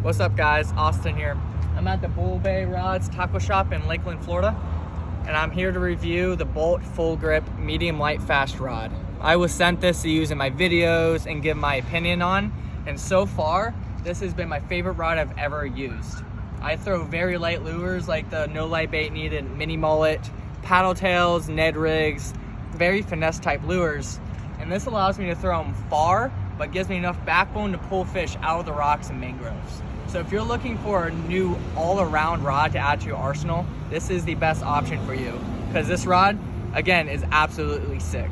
What's up guys, Austin here. I'm at the Bull Bay Rods Taco Shop in Lakeland, Florida, and I'm here to review the Bolt Full Grip Medium Light Fast Rod. I was sent this to use in my videos and give my opinion on, and so far, this has been my favorite rod I've ever used. I throw very light lures like the no light bait needed mini mullet, paddle tails, Ned rigs, very finesse type lures, and this allows me to throw them far, but gives me enough backbone to pull fish out of the rocks and mangroves. So if you're looking for a new all-around rod to add to your arsenal, this is the best option for you, because this rod, again, is absolutely sick.